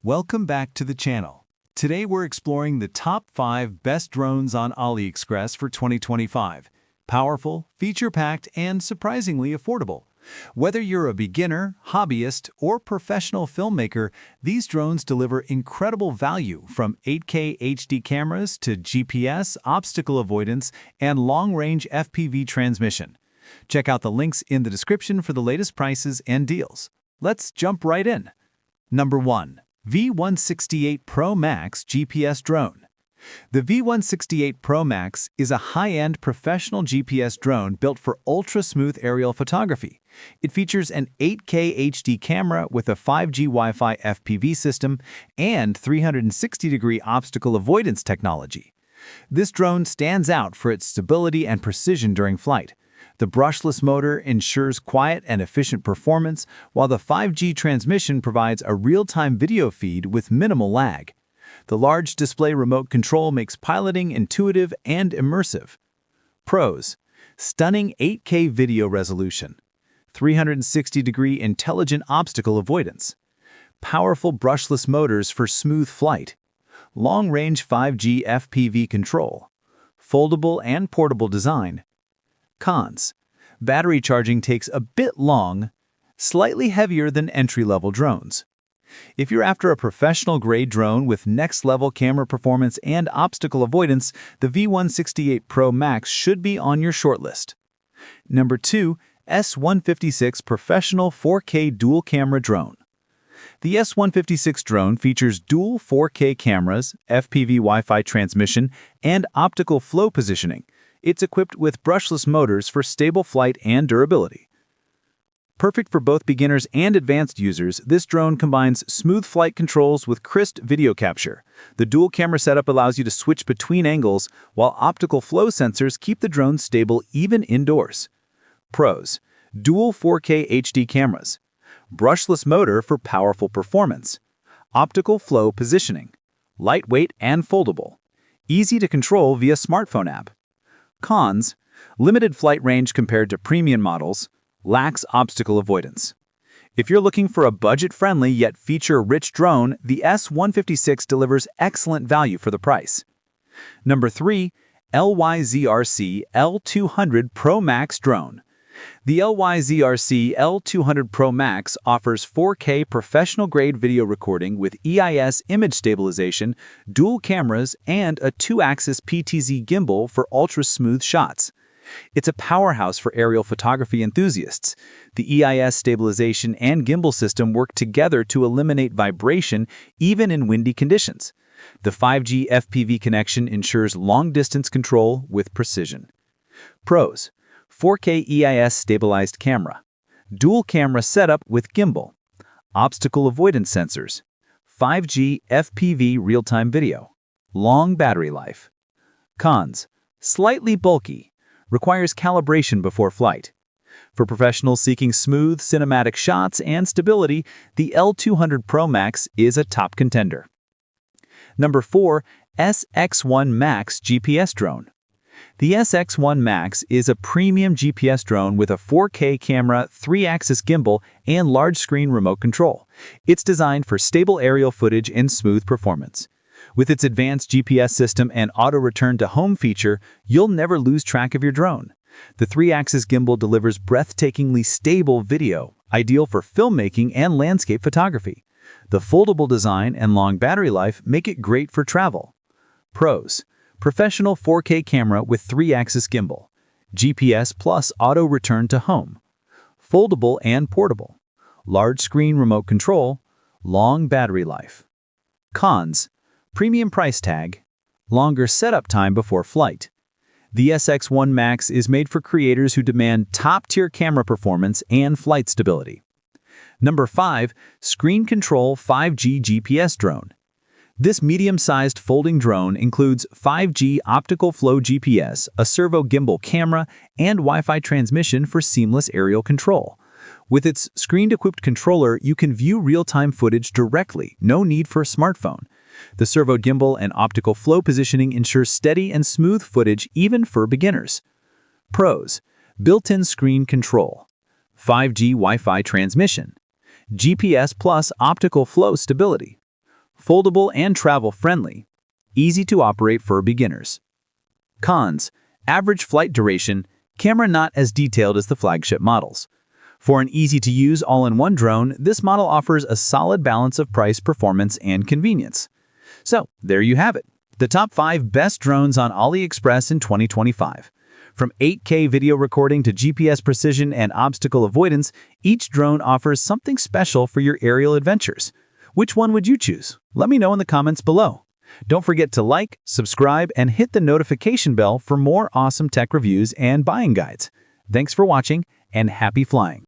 Welcome back to the channel. Today we're exploring the top 5 best drones on Aliexpress for 2025. Powerful, feature-packed, and surprisingly affordable. Whether you're a beginner, hobbyist, or professional filmmaker, these drones deliver incredible value from 8K HD cameras to GPS, obstacle avoidance, and long-range FPV transmission. Check out the links in the description for the latest prices and deals. Let's jump right in. Number 1. V168 Pro Max GPS Drone. The V168 Pro Max is a high-end professional GPS drone built for ultra-smooth aerial photography. It features an 8K HD camera with a 5G Wi-Fi FPV system and 360-degree obstacle avoidance technology. This drone stands out for its stability and precision during flight. The brushless motor ensures quiet and efficient performance, while the 5G transmission provides a real-time video feed with minimal lag. The large display remote control makes piloting intuitive and immersive. Pros: stunning 8K video resolution, 360-degree intelligent obstacle avoidance, powerful brushless motors for smooth flight, long-range 5G FPV control, foldable and portable design. Cons: battery charging takes a bit long, slightly heavier than entry-level drones. If you're after a professional-grade drone with next-level camera performance and obstacle avoidance, the V168 Pro Max should be on your shortlist. Number 2. S156 Professional 4K Dual Camera Drone. The S156 drone features dual 4K cameras, FPV Wi-Fi transmission, and optical flow positioning. It's equipped with brushless motors for stable flight and durability. Perfect for both beginners and advanced users, this drone combines smooth flight controls with crisp video capture. The dual camera setup allows you to switch between angles, while optical flow sensors keep the drone stable even indoors. Pros: dual 4K HD cameras, brushless motor for powerful performance, optical flow positioning, lightweight and foldable, easy to control via smartphone app. Cons: limited flight range compared to premium models, lacks obstacle avoidance. If you're looking for a budget-friendly yet feature-rich drone, the S156 delivers excellent value for the price. Number 3. LYZRC L200 Pro Max Drone. The LYZRC L200 Pro Max offers 4K professional-grade video recording with EIS image stabilization, dual cameras, and a 2-axis PTZ gimbal for ultra-smooth shots. It's a powerhouse for aerial photography enthusiasts. The EIS stabilization and gimbal system work together to eliminate vibration even in windy conditions. The 5G FPV connection ensures long-distance control with precision. Pros: 4K EIS stabilized camera, dual camera setup with gimbal, obstacle avoidance sensors, 5G FPV real-time video, long battery life. Cons: slightly bulky, requires calibration before flight. For professionals seeking smooth cinematic shots and stability, the L200 Pro Max is a top contender. Number 4. SX1 Max GPS Drone. The SX1 Max is a premium GPS drone with a 4K camera, 3-axis gimbal, and large-screen remote control. It's designed for stable aerial footage and smooth performance. With its advanced GPS system and auto-return-to-home feature, you'll never lose track of your drone. The 3-axis gimbal delivers breathtakingly stable video, ideal for filmmaking and landscape photography. The foldable design and long battery life make it great for travel. Pros: professional 4K camera with 3-axis gimbal, GPS plus auto return to home, foldable and portable, large screen remote control, long battery life. Cons: premium price tag, longer setup time before flight. The SX1 Max is made for creators who demand top-tier camera performance and flight stability. Number 5. Screen Control 5G GPS Drone. This medium-sized folding drone includes 5G optical flow GPS, a servo gimbal camera, and Wi-Fi transmission for seamless aerial control. With its screen-equipped controller, you can view real-time footage directly, no need for a smartphone. The servo gimbal and optical flow positioning ensure steady and smooth footage even for beginners. Pros: built-in screen control, 5G Wi-Fi transmission, GPS plus optical flow stability, foldable and travel-friendly, easy to operate for beginners. Cons: average flight duration, camera not as detailed as the flagship models. For an easy-to-use all-in-one drone, this model offers a solid balance of price, performance, and convenience. So, there you have it, the top 5 best drones on AliExpress in 2025. From 8K video recording to GPS precision and obstacle avoidance, each drone offers something special for your aerial adventures. Which one would you choose? Let me know in the comments below. Don't forget to like, subscribe, and hit the notification bell for more awesome tech reviews and buying guides. Thanks for watching, and happy flying!